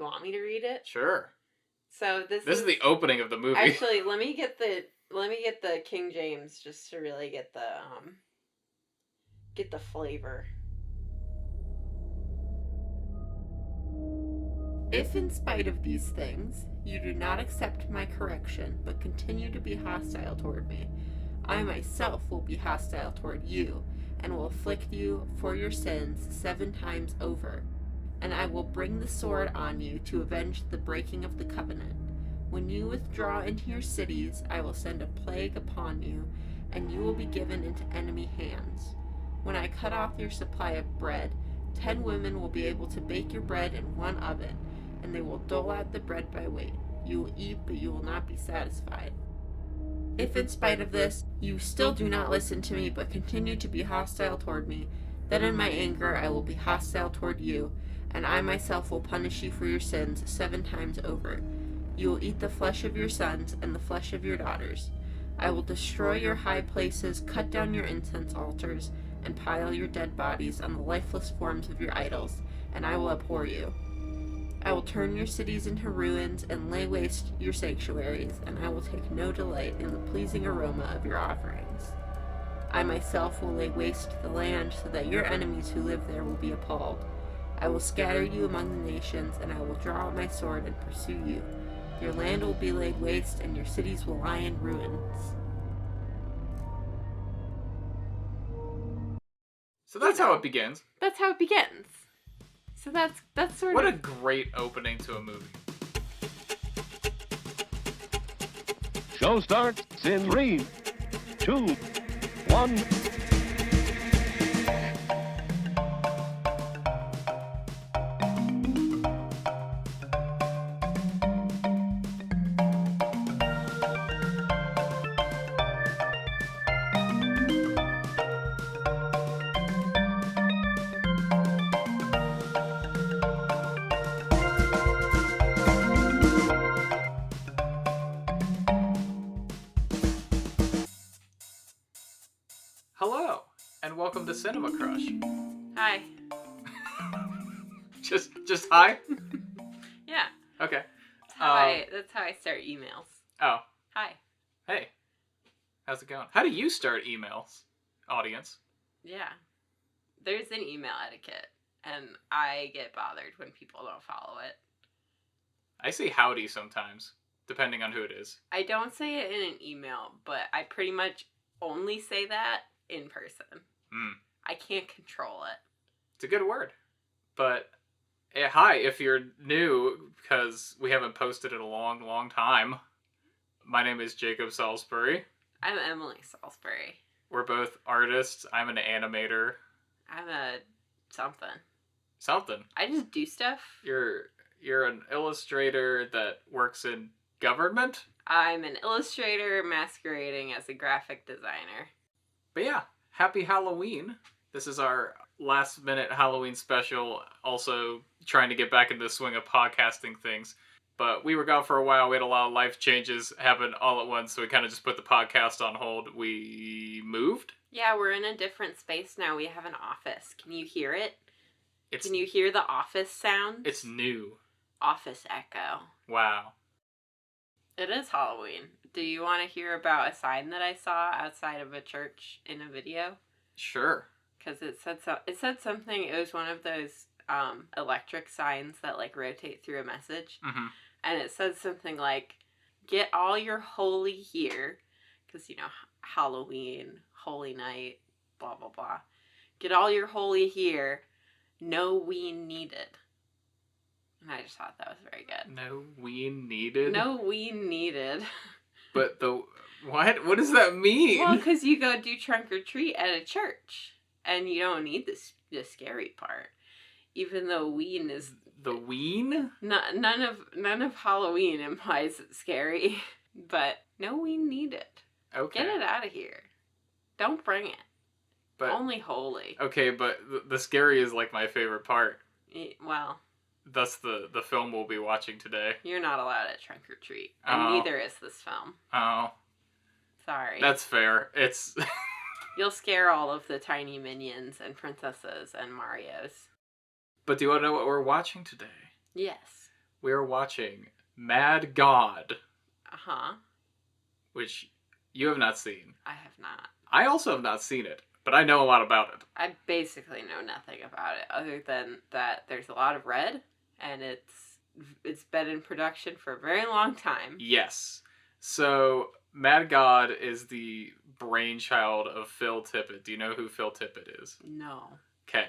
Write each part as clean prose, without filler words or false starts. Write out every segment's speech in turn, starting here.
want me to read it? Sure. So this is the opening of the movie. Actually, let me get the King James just to really get the flavor. If in spite of these things you do not accept my correction, but continue to be hostile toward me, I myself will be hostile toward you, and will afflict you for your sins 7 times over. And I will bring the sword on you to avenge the breaking of the covenant. When you withdraw into your cities, I will send a plague upon you, and you will be given into enemy hands. When I cut off your supply of bread, 10 women will be able to bake your bread in one oven, and they will dole out the bread by weight. You will eat, but you will not be satisfied. If in spite of this, you still do not listen to me, but continue to be hostile toward me, then in my anger I will be hostile toward you, and I myself will punish you for your sins 7 times over. You will eat the flesh of your sons and the flesh of your daughters. I will destroy your high places, cut down your incense altars, and pile your dead bodies on the lifeless forms of your idols, and I will abhor you. I will turn your cities into ruins and lay waste your sanctuaries, and I will take no delight in the pleasing aroma of your offerings. I myself will lay waste the land so that your enemies who live there will be appalled. I will scatter you among the nations, and I will draw out my sword and pursue you. Your land will be laid waste, and your cities will lie in ruins. So that's how it begins. That's how it begins. So that's sort of... What a great opening to a movie. Show starts in 3, 2, 1... Hello, and welcome to Cinema Crush. Hi. just hi? Yeah. Okay. That's how I start emails. Oh. Hi. Hey. How's it going? How do you start emails, audience? Yeah. There's an email etiquette, and I get bothered when people don't follow it. I say howdy sometimes, depending on who it is. I don't say it in an email, but I pretty much only say that in person. I can't control it. It's a good word. But, hi, if you're new, because we haven't posted in a long, long time. My name is Jacob Salisbury. I'm Emily Salisbury. We're both artists. I'm an animator. I'm a something. Something? I just do stuff. You're an illustrator that works in government? I'm an illustrator masquerading as a graphic designer. But yeah, happy Halloween. This is our last minute Halloween special. Also trying to get back into the swing of podcasting things. But we were gone for a while. We had a lot of life changes happen all at once. So we kind of just put the podcast on hold. We moved. Yeah, we're in a different space now. We have an office. Can you hear it? Can you hear the office sounds? It's new. Office echo. Wow. It is Halloween. Do you want to hear about a sign that I saw outside of a church in a video? Sure. Because it said something. It was one of those electric signs that like rotate through a message. Mm-hmm. And it said something like, "Get all your holy here," because you know Halloween, Holy Night, blah blah blah. Get all your holy here. No ween needed. And I just thought that was very good. No ween needed? No ween needed. But what? What does that mean? Well, because you go do trunk or treat at a church. And you don't need the scary part. Even though ween is... The ween? None of Halloween implies it's scary. But no ween needed. Okay. Get it out of here. Don't bring it. But only holy. Okay, but the scary is like my favorite part. Well... Thus the film we'll be watching today. You're not allowed at trunk or treat. And neither is this film. Oh. Sorry. That's fair. It's... You'll scare all of the tiny minions and princesses and Marios. But do you want to know what we're watching today? Yes. we're watching Mad God, Uh-huh. which you have not seen. I have not. I also have not seen it, but I know a lot about it. I basically know nothing about it other than that there's a lot of red and it's been in production for a very long time. Yes. So, Mad God is the brainchild of Phil Tippett. Do you know who Phil Tippett is? No. Okay.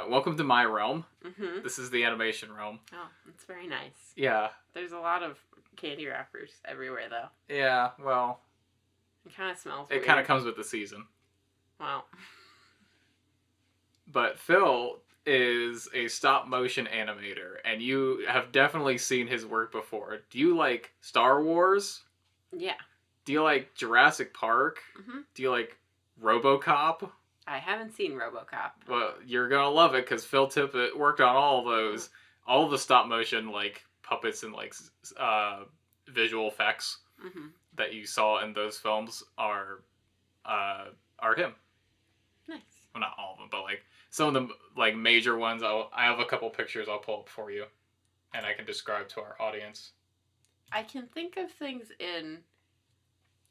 Welcome to my realm. Mm-hmm. This is the animation realm. Oh, it's very nice. Yeah. There's a lot of candy wrappers everywhere, though. Yeah, well, It kind of smells it weird. kind of comes with the season. Well. But Phil is a stop motion animator, and you have definitely seen his work before. Do you like Star Wars? Yeah. Do you like Jurassic Park? Mm-hmm. Do you like RoboCop? I haven't seen RoboCop. Well, you're gonna love it because Phil Tippett worked on all of those, all of the stop motion like puppets and like visual effects Mm-hmm. that you saw in those films are him. Nice. Well, not all of them, but like some of the like major ones. I have a couple pictures I'll pull up for you, and I can describe to our audience. I can think of things in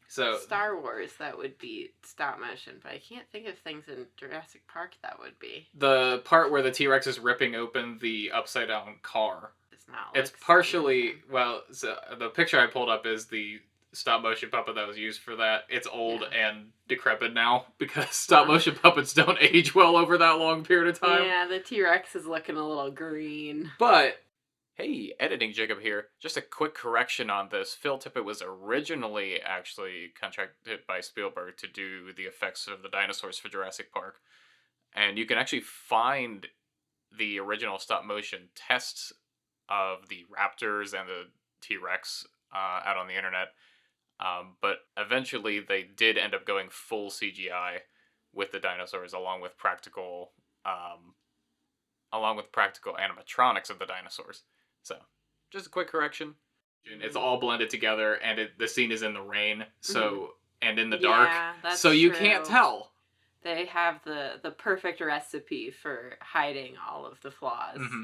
So Star Wars that would be stop motion, but I can't think of things in Jurassic Park that would be. the part where the T-Rex is ripping open the upside down car. It's not. It's like partially, stop motion. well, so the picture I pulled up is the stop motion puppet that was used for that. It's old and decrepit now because stop motion puppets don't age well over that long period of time. Yeah, the T-Rex is looking a little green. But, hey, editing Jacob here. Just a quick correction on this. Phil Tippett was originally actually contracted by Spielberg to do the effects of the dinosaurs for Jurassic Park. And you can actually find the original stop motion tests of the raptors and the T-Rex out on the internet. But eventually they did end up going full CGI with the dinosaurs along with practical animatronics of the dinosaurs. So, just a quick correction. It's all blended together, and the scene is in the rain, so and in the dark, that's so you true. can't tell. They have the perfect recipe for hiding all of the flaws. Mm-hmm.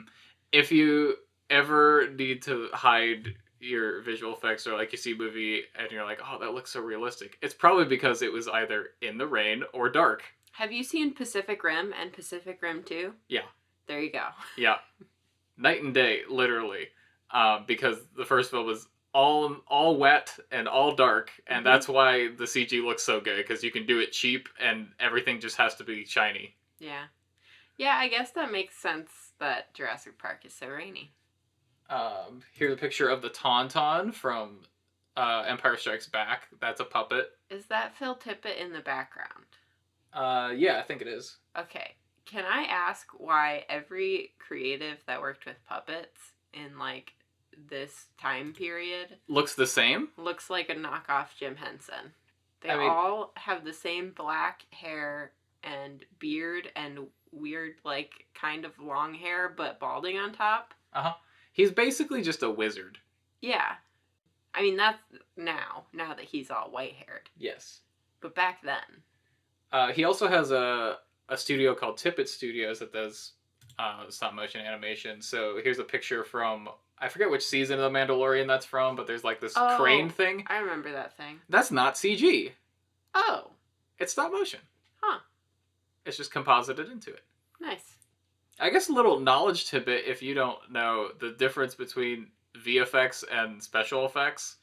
If you ever need to hide your visual effects, or like you see a movie and you're like, oh, that looks so realistic, it's probably because it was either in the rain or dark. Have you seen Pacific Rim and Pacific Rim 2? Yeah. There you go. Yeah. Night and day, literally. Because the first film was all wet and all dark, and that's why the CG looks so good, because you can do it cheap and everything just has to be shiny. Yeah. Yeah, I guess that makes sense that Jurassic Park is so rainy. Here's a picture of the Tauntaun from Empire Strikes Back. That's a puppet. Is that Phil Tippett in the background? Yeah, I think it is. Okay. Can I ask why every creative that worked with puppets in, like, this time period Looks the same? looks like a knockoff Jim Henson? They I mean- all have the same black hair and beard and weird, like, kind of long hair, but balding on top. Uh-huh. He's basically just a wizard. Yeah. I mean, that's now that he's all white-haired. Yes. But back then. He also has a studio called Tippett Studios that does stop motion animation. So here's a picture from, I forget which season of The Mandalorian that's from, but there's like this crane thing. I remember that thing. That's not CG. Oh. It's stop motion. Huh. It's just composited into it. Nice. I guess a little knowledge tidbit, if you don't know, the difference between VFX and special effects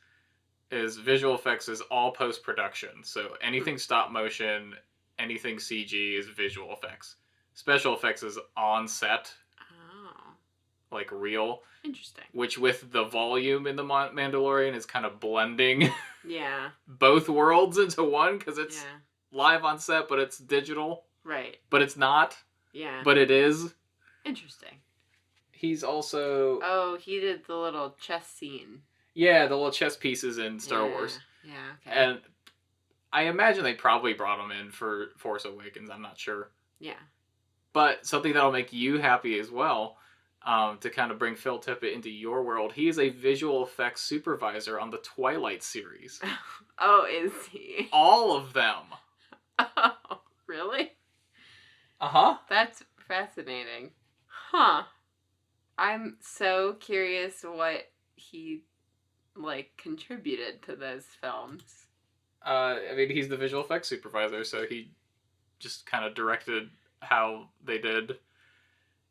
is visual effects is all post-production. So anything stop motion, anything CG is visual effects. Special effects is on set, Oh. like real, Interesting. which with the volume in the Mandalorian is kind of blending Yeah. both worlds into one, because it's Yeah. live on set, but it's digital, Right. but it's not, Yeah. but it is. Interesting. He's also... Oh, he did the little chess scene. Yeah, the little chess pieces in Star Wars. Yeah, okay. And I imagine they probably brought him in for Force Awakens. I'm not sure. Yeah. But something that'll make you happy as well, to kind of bring Phil Tippett into your world. He is a visual effects supervisor on the Twilight series. Oh, is he? All of them. Oh, really? Uh-huh. That's fascinating. Huh. I'm so curious what he, like, contributed to those films. I mean, he's the visual effects supervisor, so he just kind of directed how they did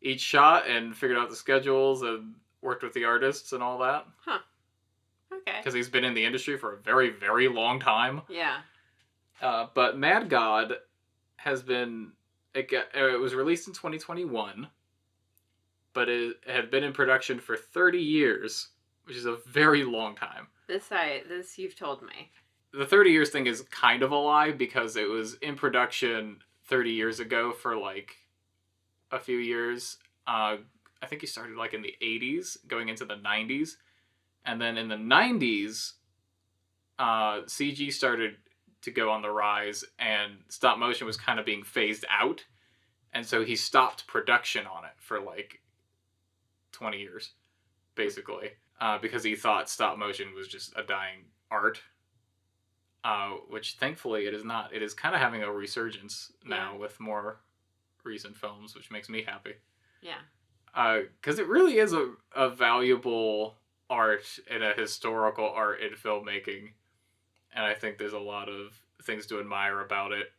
each shot and figured out the schedules and worked with the artists and all that. Huh. Okay. Because he's been in the industry for a very, very long time. Yeah. But Mad God has been... It was released in 2021, but it had been in production for 30 years, which is a very long time. This you've told me. The 30 years thing is kind of a lie, because it was in production 30 years ago for, like, a few years. I think he started, like, in the 80s, going into the 90s. And then in the 90s, CG started to go on the rise, and stop motion was kind of being phased out. And so he stopped production on it for, like, 20 years, basically. Because he thought stop motion was just a dying art. Which thankfully it is not. It is kind of having a resurgence now with more recent films, which makes me happy. Yeah. Because it really is a valuable art and a historical art in filmmaking. And I think there's a lot of things to admire about it,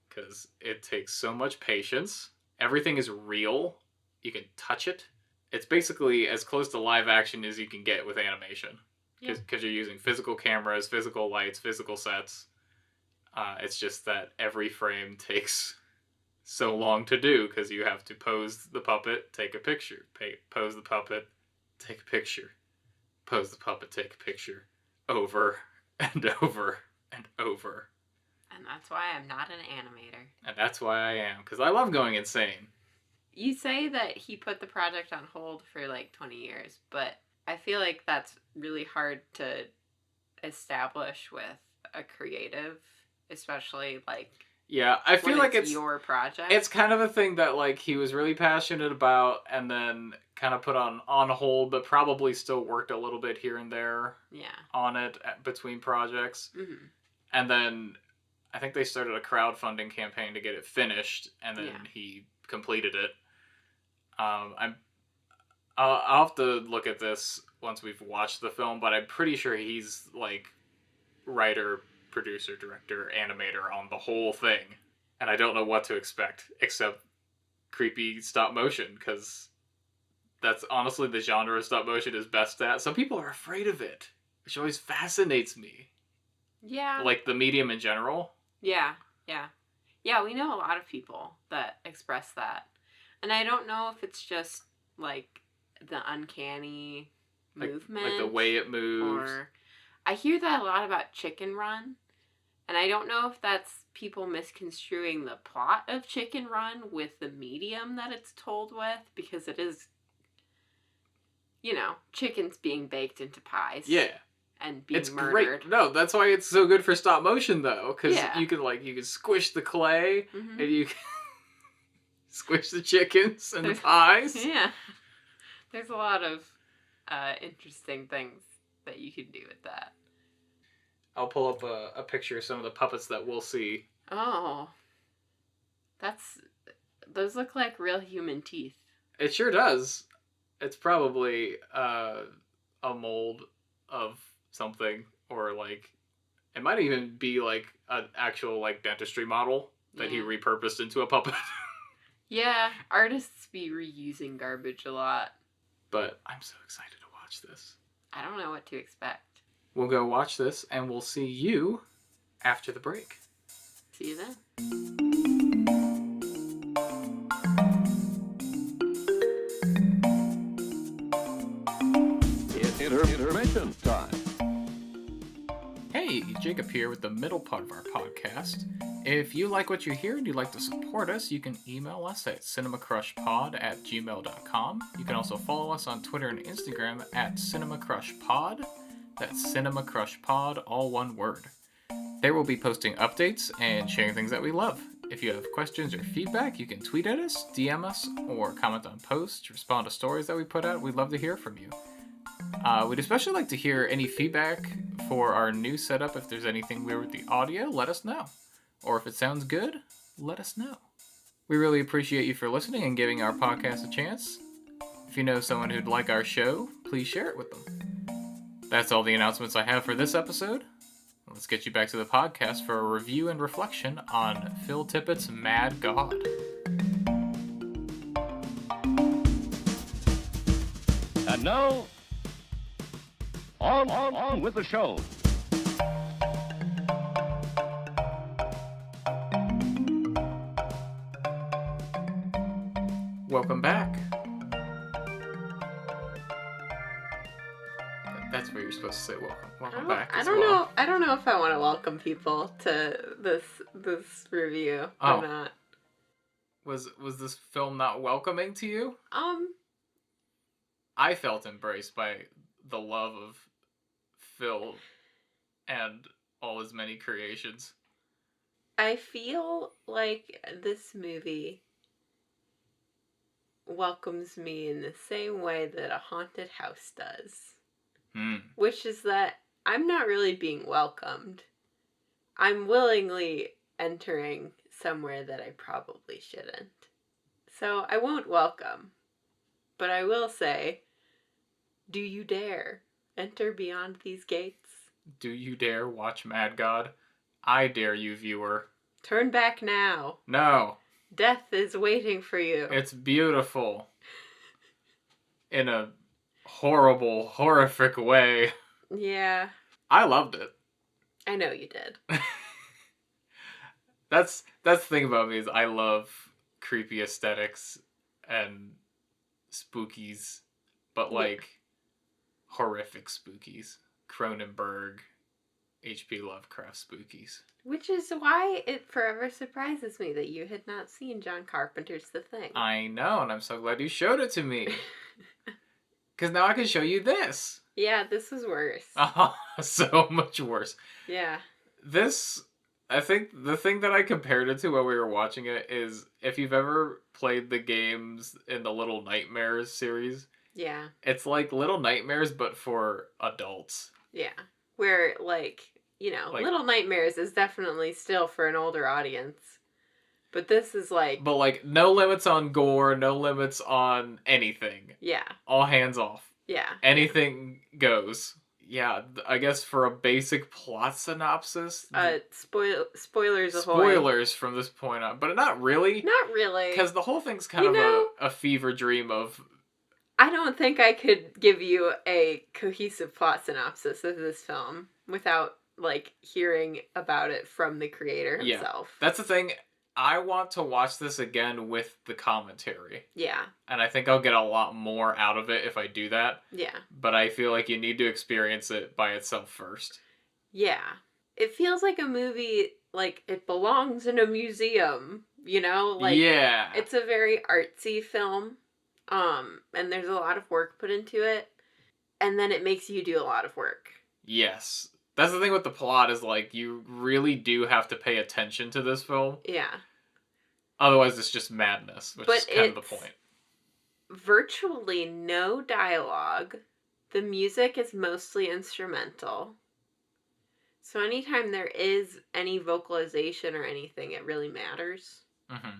because it takes so much patience. Everything is real. You can touch it. It's basically as close to live action as you can get with animation. Because you're using physical cameras, physical lights, physical sets. It's just that every frame takes so long to do, because you have to pose the puppet, take a picture. Pose the puppet, take a picture. Pose the puppet, take a picture. Over and over and over. And that's why I'm not an animator. And that's why I am, because I love going insane. You say that he put the project on hold for like 20 years, but I feel like that's really hard to establish with a creative, especially like... Yeah, I feel like it's your project. It's kind of a thing that, like, he was really passionate about and then kind of put on hold, but probably still worked a little bit here and there on it between projects. Mm-hmm. And then I think they started a crowdfunding campaign to get it finished, and then he completed it. I'll have to look at this once we've watched the film, but I'm pretty sure he's, like, writer, producer, director, animator on the whole thing. And I don't know what to expect, except creepy stop motion, because that's honestly the genre of stop motion is best at. Some people are afraid of it, which always fascinates me. Yeah. Like the medium in general. Yeah, yeah. Yeah, we know a lot of people that express that. And I don't know if it's just, like, the uncanny movement. Like the way it moves. Or I hear that a lot about Chicken Run. And I don't know if that's people misconstruing the plot of Chicken Run with the medium that it's told with, because it is, you know, chickens being baked into pies. Yeah. And being it's murdered. Great. No, that's why it's so good for stop motion, though. Because you can squish the clay, and you can squish the chickens and the pies. Yeah. There's a lot of interesting things that you can do with that. I'll pull up a picture of some of the puppets that we'll see. Oh. Those look like real human teeth. It sure does. It's probably a mold of something, or like, it might even be like an actual like dentistry model that he repurposed into a puppet. Yeah, artists be reusing garbage a lot. But I'm so excited to watch this. I don't know what to expect. We'll go watch this, and we'll see you after the break. See you then. It's intermission time. Hey, Jacob here with the middle part of our podcast. If you like what you hear and you'd like to support us, you can email us at cinemacrushpod@gmail.com. You can also follow us on Twitter and Instagram at cinemacrushpod. That's cinemacrushpod, all one word. There we'll be posting updates and sharing things that we love. If you have questions or feedback, you can tweet at us, DM us, or comment on posts, respond to stories that we put out. We'd love to hear from you. We'd especially like to hear any feedback for our new setup. If there's anything weird with the audio, let us know. Or if it sounds good, let us know. We really appreciate you for listening and giving our podcast a chance. If If you know someone who'd like our show, please share it with them. That's all the announcements I have for this episode. Let's get you back to the podcast for a review and reflection on Phil Tippett's Mad God. And now, on with the show. Welcome back. That's where you're supposed to say welcome. Welcome back. I don't know if I want to welcome people to this review or not. Was this film not welcoming to you? I felt embraced by the love of Phil and all his many creations. I feel like this movie welcomes me in the same way that a haunted house does. Which is that I'm not really being welcomed. I'm willingly entering somewhere that I probably shouldn't. So I won't welcome. But I will say, do you dare enter beyond these gates? Do you dare watch Mad God? I dare you, viewer. Turn back now. No. Death is waiting for you. It's beautiful. In a horrible, horrific way. Yeah. I loved it. I know you did. That's the thing about me is I love creepy aesthetics and spookies, but like horrific spookies. Cronenberg, H.P. Lovecraft spookies. Which is why it forever surprises me that you had not seen John Carpenter's The Thing. I know, and I'm so glad you showed it to me. Because now I can show you this. Yeah, this was worse. Oh, so much worse. Yeah. This, I think the thing that I compared it to while we were watching it is if you've ever played the games in the Little Nightmares series. Yeah. It's like Little Nightmares, but for adults. Yeah. Where, like, you know, Little Nightmares is definitely still for an older audience. But this is like... But, like, no limits on gore, no limits on anything. Yeah. All hands off. Yeah. Anything goes. Yeah, I guess for a basic plot synopsis... Spoilers ahoy. Spoilers from this point on. But not really. Not really. Because the whole thing's kind of a fever dream of... I don't think I could give you a cohesive plot synopsis of this film without, like, hearing about it from the creator himself. Yeah. That's the thing. I want to watch this again with the commentary. Yeah. And I think I'll get a lot more out of it if I do that. Yeah. But I feel like you need to experience it by itself first. Yeah. It feels like a movie, like, it belongs in a museum, you know? Like, yeah. It's a very artsy film, and there's a lot of work put into it, and then it makes you do a lot of work. Yes. That's the thing with the plot is, like, you really do have to pay attention to this film. Yeah. Otherwise, it's just madness, which is kind of the point. Virtually no dialogue. The music is mostly instrumental. So anytime there is any vocalization or anything, it really matters. Mm-hmm.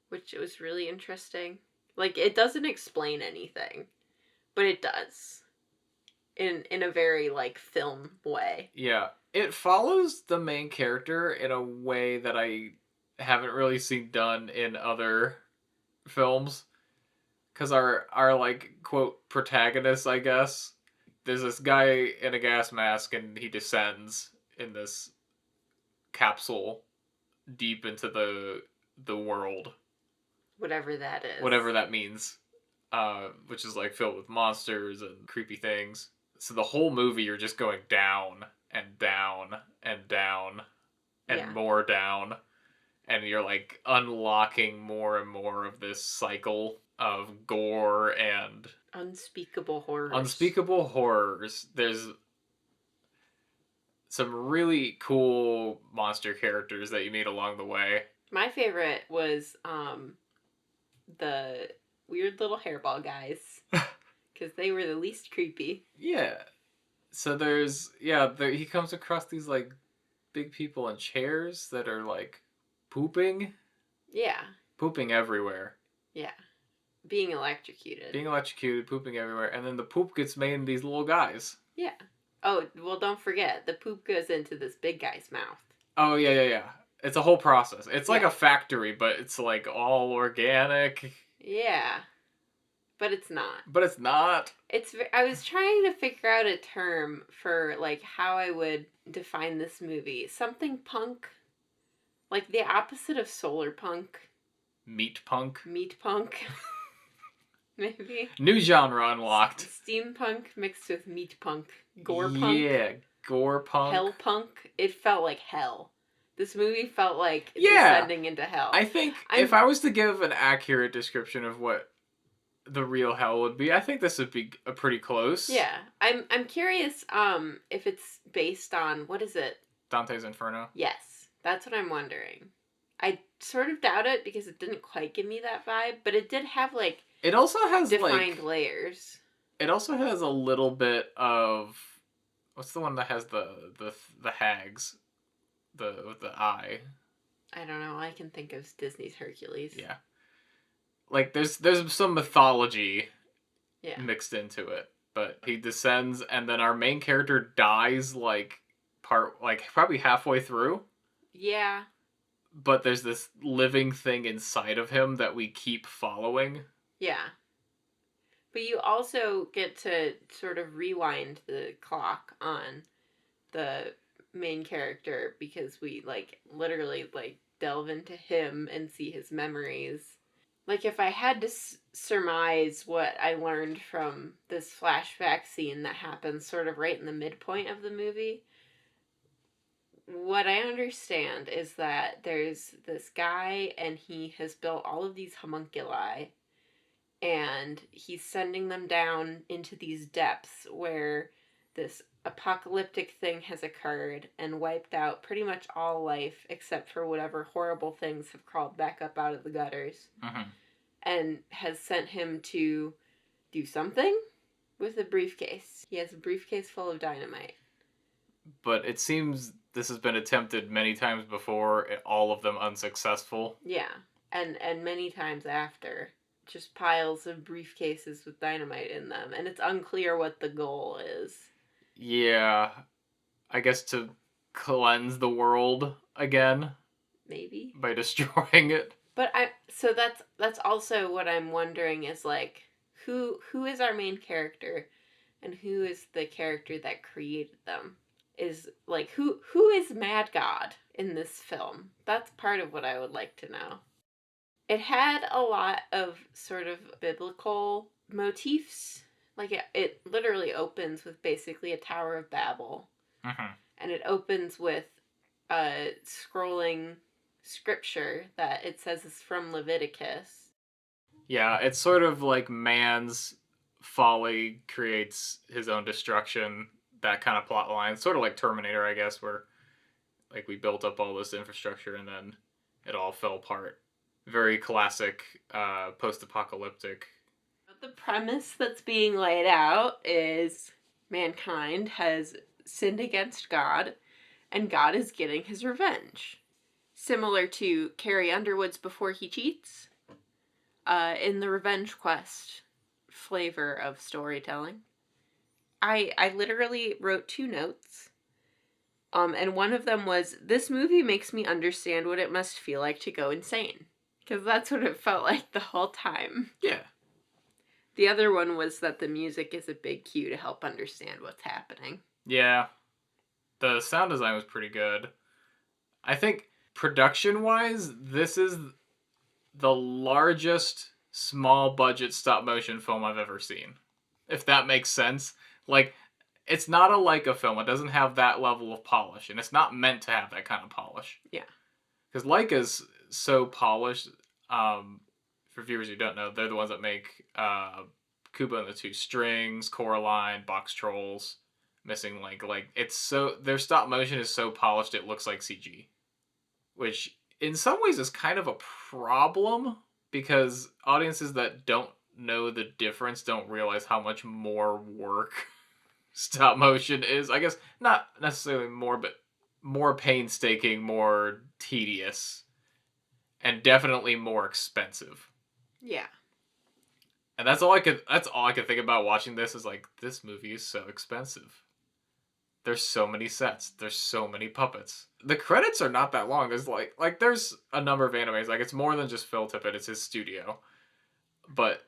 Which was really interesting. Like, it doesn't explain anything, but it does. In a very, like, film way. Yeah. It follows the main character in a way that I haven't really seen done in other films. Because our, like, quote, protagonist, I guess, there's this guy in a gas mask and he descends in this capsule deep into the world. Whatever that is. Whatever that means. Which is, like, filled with monsters and creepy things. So the whole movie, you're just going down and down and down and more down. And you're, like, unlocking more and more of this cycle of gore and... unspeakable horrors. Unspeakable horrors. There's some really cool monster characters that you meet along the way. My favorite was the weird little hairball guys. Because they were the least creepy. Yeah. So there's... he comes across these, like, big people in chairs that are, like, pooping. Yeah. Pooping everywhere. Yeah. Being electrocuted. Being electrocuted, pooping everywhere, and then the poop gets made in these little guys. Yeah. Oh, well, don't forget, the poop goes into this big guy's mouth. Oh, yeah. It's a whole process. It's like Yeah. a factory, but it's like all organic. Yeah. But it's not. But it's not. I was trying to figure out a term for, like, how I would define this movie. Something punk. Like, the opposite of solar punk. Meat punk. Meat punk. Maybe. New genre unlocked. Steampunk mixed with meat punk. Gore punk. Yeah, gore punk. Hell punk. It felt like hell. This movie felt like descending into hell. I think if I was to give an accurate description of what the real hell would be, I think this would be a pretty close. Yeah. I'm curious if it's based on, what is it? Dante's Inferno. Yes. That's what I'm wondering. I sort of doubt it because it didn't quite give me that vibe, but it did have, like, it also has defined layers. It also has a little bit of, what's the one that has the hags, with the eye? I don't know. I can think of Disney's Hercules. Yeah, like there's some mythology, mixed into it. But he descends, and then our main character dies probably halfway through. Yeah. But there's this living thing inside of him that we keep following. Yeah. But you also get to sort of rewind the clock on the main character because we, like, literally, like, delve into him and see his memories. Like, if I had to surmise what I learned from this flashback scene that happens sort of right in the midpoint of the movie, what I understand is that there's this guy and he has built all of these homunculi and he's sending them down into these depths where this apocalyptic thing has occurred and wiped out pretty much all life except for whatever horrible things have crawled back up out of the gutters. Mm-hmm. And has sent him to do something with a briefcase. He has a briefcase full of dynamite. But it seems this has been attempted many times before, all of them unsuccessful. Yeah, and many times after. Just piles of briefcases with dynamite in them, and it's unclear what the goal is. Yeah, I guess to cleanse the world again. Maybe. By destroying it. But so that's also what I'm wondering is, like, who is our main character and who is the character that created them? Is, like, who is Mad God in this film? That's part of what I would like to know. It had a lot of sort of biblical motifs. Like, it literally opens with basically a Tower of Babel. Mm-hmm. And it opens with a scrolling scripture that it says is from Leviticus. Yeah, it's sort of like man's folly creates his own destruction, that kind of plot line. Sort of like Terminator, I guess, where, like, we built up all this infrastructure and then it all fell apart. Very classic, post-apocalyptic. The premise that's being laid out is mankind has sinned against God, and God is getting his revenge. Similar to Carrie Underwood's Before He Cheats, in the Revenge Quest flavor of storytelling. I literally wrote 2 notes, and one of them was, this movie makes me understand what it must feel like to go insane. Because that's what it felt like the whole time. Yeah. The other one was that the music is a big cue to help understand what's happening. Yeah. The sound design was pretty good. I think production-wise, this is the largest small-budget stop-motion film I've ever seen. If that makes sense. Like, it's not a Leica film. It doesn't have that level of polish. And it's not meant to have that kind of polish. Yeah. Because Leica's so polished. For viewers who don't know, they're the ones that make Kubo and the Two Strings, Coraline, Box Trolls, Missing Link. Like, it's so, their stop motion is so polished it looks like CG, which in some ways is kind of a problem because audiences that don't know the difference don't realize how much more work stop motion is. I guess not necessarily more, but more painstaking, more tedious, and definitely more expensive. Yeah. And that's all I could think about watching this is like, this movie is so expensive. There's so many sets. There's so many puppets. The credits are not that long. There's there's a number of animes. Like, it's more than just Phil Tippett. It's his studio. But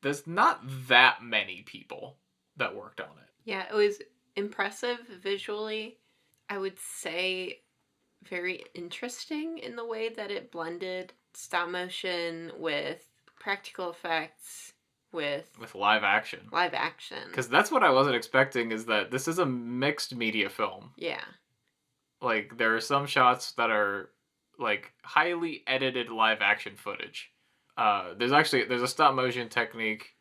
there's not that many people that worked on it. Yeah, it was impressive visually. I would say very interesting in the way that it blended stop motion with practical effects with live action. Because that's what I wasn't expecting, is that this is a mixed media film. Yeah. Like, there are some shots that are like highly edited live action footage. There's a stop motion technique.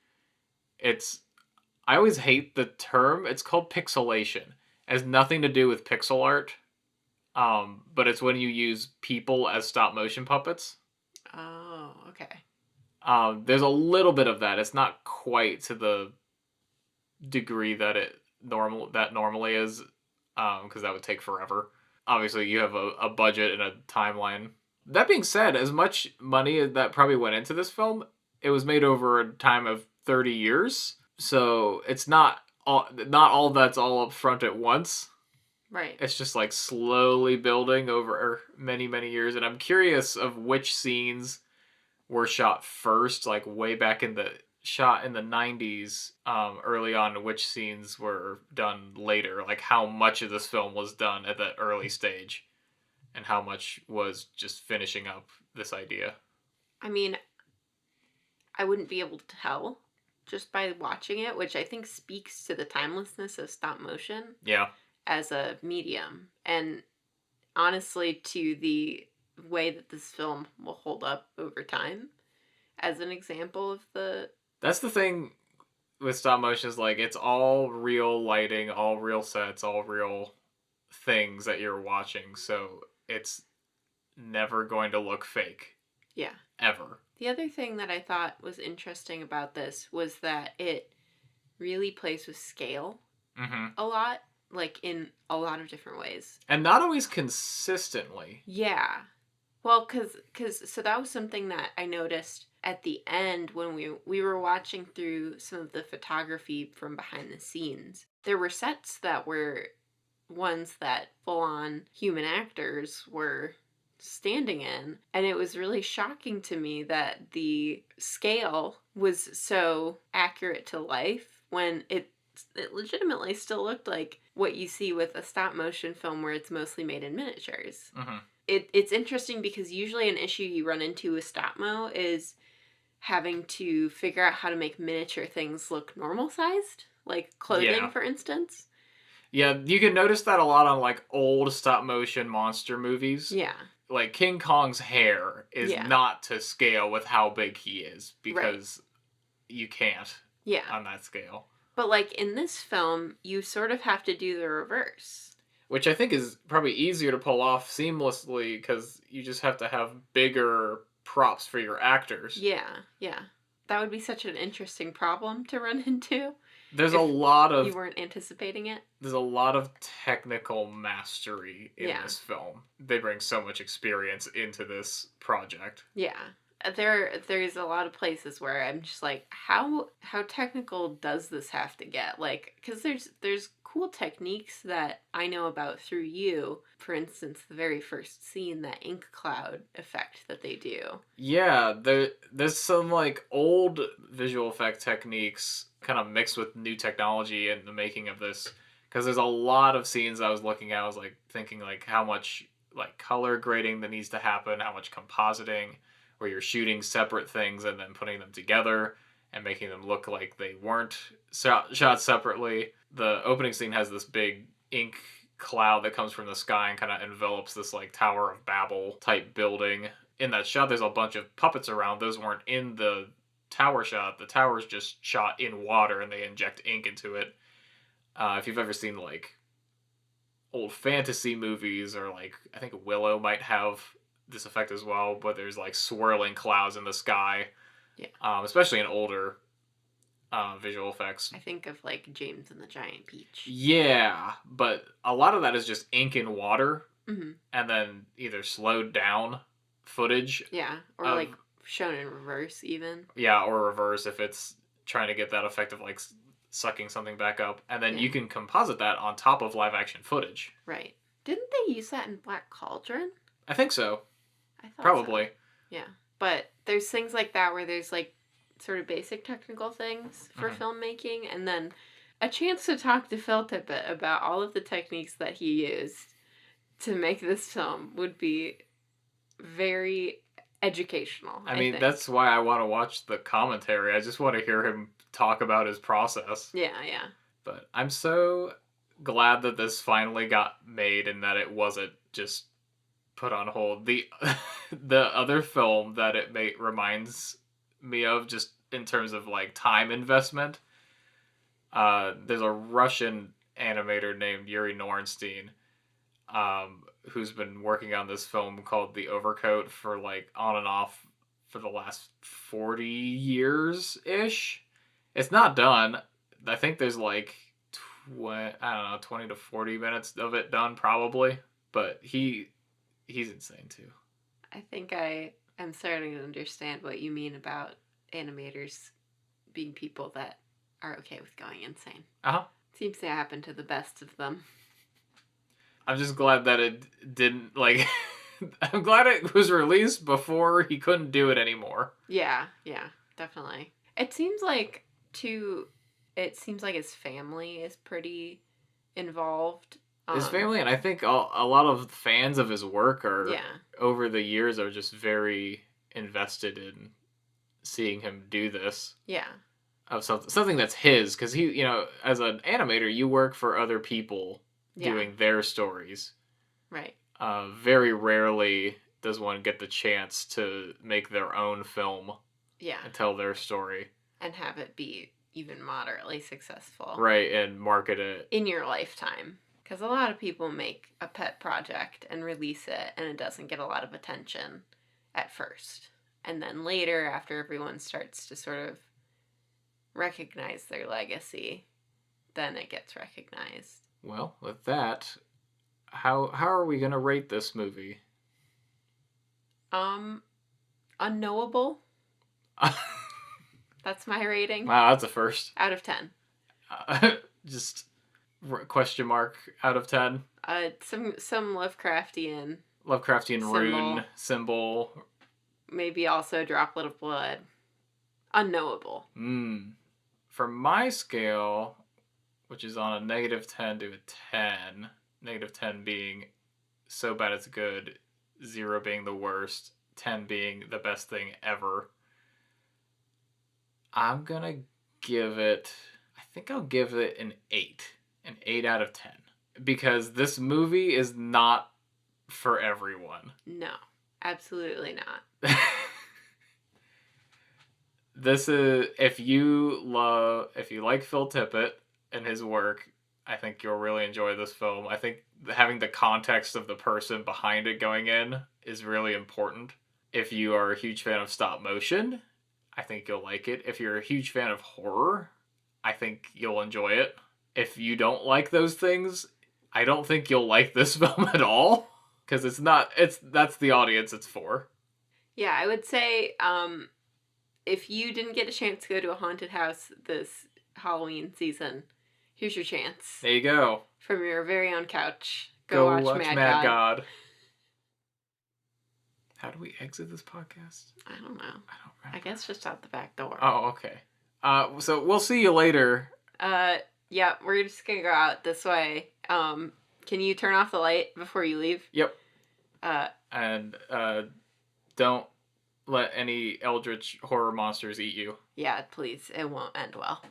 I always hate the term. It's called pixelation. It has nothing to do with pixel art. But it's when you use people as stop motion puppets. Oh, okay. There's a little bit of that. It's not quite to the degree that normally is, because that would take forever. Obviously, you have a budget and a timeline. That being said, as much money that probably went into this film, it was made over a time of 30 years. So it's not all that's all up front at once. Right. It's just like slowly building over many, many years. And I'm curious of which scenes were shot first, like way back in the 90s, early on, which scenes were done later, like how much of this film was done at that early stage and how much was just finishing up this idea. I mean, I wouldn't be able to tell just by watching it, which I think speaks to the timelessness of stop motion. Yeah. As a medium, and honestly to the way that this film will hold up over time as an example of that's the thing with stop motion, is like, it's all real lighting, all real sets, all real things that you're watching, so it's never going to look fake. Yeah. Ever. The other thing that I thought was interesting about this was that it really plays with scale a lot. Like, in a lot of different ways. And not always consistently. Yeah. Well, so that was something that I noticed at the end when we were watching through some of the photography from behind the scenes. There were sets that were ones that full-on human actors were standing in. And it was really shocking to me that the scale was so accurate to life when it legitimately still looked like what you see with a stop motion film where it's mostly made in miniatures. Mm-hmm. It's interesting because usually an issue you run into with stop-mo is having to figure out how to make miniature things look normal sized, like clothing, for instance. Yeah, you can notice that a lot on like old stop motion monster movies. Yeah. Like King Kong's hair is not to scale with how big he is, because you can't on that scale. But, like, in this film, you sort of have to do the reverse. Which I think is probably easier to pull off seamlessly, because you just have to have bigger props for your actors. Yeah. That would be such an interesting problem to run into. There's a lot of... You weren't anticipating it? There's a lot of technical mastery in this film. They bring so much experience into this project. Yeah. There's a lot of places where I'm just like, how technical does this have to get? Like, because there's cool techniques that I know about through you. For instance, the very first scene, that ink cloud effect that they do. Yeah, there's some like old visual effect techniques kind of mixed with new technology in the making of this. Because there's a lot of scenes I was looking at, I was like thinking like how much like color grading that needs to happen, how much compositing, where you're shooting separate things and then putting them together and making them look like they weren't shot separately. The opening scene has this big ink cloud that comes from the sky and kind of envelops this like Tower of Babel type building. In that shot, there's a bunch of puppets around. Those weren't in the tower shot. The tower's just shot in water and they inject ink into it. If you've ever seen like old fantasy movies, or like I think Willow might have this effect as well, but there's like swirling clouds in the sky. Yeah. Especially in older visual effects. I think of like James and the Giant Peach. Yeah, but a lot of that is just ink and water, mm-hmm. and then either slowed down footage. Yeah, or like shown in reverse even. Yeah, or reverse if it's trying to get that effect of like sucking something back up, and then Yeah. you can composite that on top of live action footage. Right. Didn't they use that in Black Cauldron? I think so. I thought Probably. so. Yeah. But there's things like that where there's like sort of basic technical things for filmmaking, and then a chance to talk to Phil Tippett about all of the techniques that he used to make this film would be very educational. I mean, think. that's why I want to watch the commentary. I just want to hear him talk about his process. Yeah. But I'm so glad that this finally got made and that it wasn't just put on hold. The other film that it reminds me of, just in terms of like time investment, there's a Russian animator named Yuri Nornstein, who's been working on this film called The Overcoat for like on and off for the last 40 years ish. It's not done. I think there's like 20 to 40 minutes of it done probably, but he's insane too. I think I am starting to understand what you mean about animators being people that are okay with going insane. Seems to happen to the best of them. I'm just glad that it didn't, like, I'm glad it was released before he couldn't do it anymore. Yeah, definitely. It seems like his family is pretty involved. His family, and I think a lot of fans of his work over the years are just very invested in seeing him do this. Yeah. Of something that's his, because he, as an animator, you work for other people doing their stories. Right. Very rarely does one get the chance to make their own film. Yeah. And tell their story. And have it be even moderately successful. Right, and market it. In your lifetime. Because a lot of people make a pet project and release it, and it doesn't get a lot of attention at first. And then later, after everyone starts to sort of recognize their legacy, then it gets recognized. Well, with that, how are we gonna rate this movie? Unknowable. That's my rating. Wow, that's a first. Out of 10. Just question mark out of 10. Some Lovecraftian Rune symbol. Maybe also a droplet of blood. Unknowable. For my scale, which is on a -10 to a 10, -10 being so bad it's good, 0 being the worst, 10 being the best thing ever, I'm gonna give it, I think I'll give it an 8. An 8 out of 10. Because this movie is not for everyone. No, absolutely not. This is, if you like Phil Tippett and his work, I think you'll really enjoy this film. I think having the context of the person behind it going in is really important. If you are a huge fan of stop motion, I think you'll like it. If you're a huge fan of horror, I think you'll enjoy it. If you don't like those things, I don't think you'll like this film at all. Because that's the audience it's for. Yeah, I would say, if you didn't get a chance to go to a haunted house this Halloween season, here's your chance. There you go. From your very own couch. Go watch Mad God. How do we exit this podcast? I don't know. I don't remember. I guess just out the back door. Oh, okay. So we'll see you later. Yeah, we're just gonna go out this way. Can you turn off the light before you leave? Yep. And don't let any eldritch horror monsters eat you. Yeah, please. It won't end well.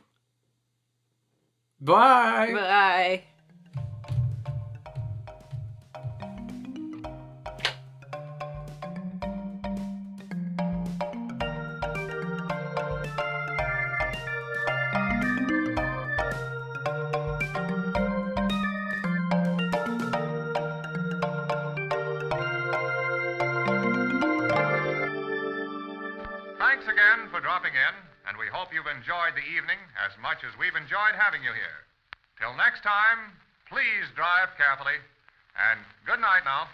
Bye! Bye! Thanks again for dropping in, and we hope you've enjoyed the evening as much as we've enjoyed having you here. Till next time, please drive carefully, and good night now.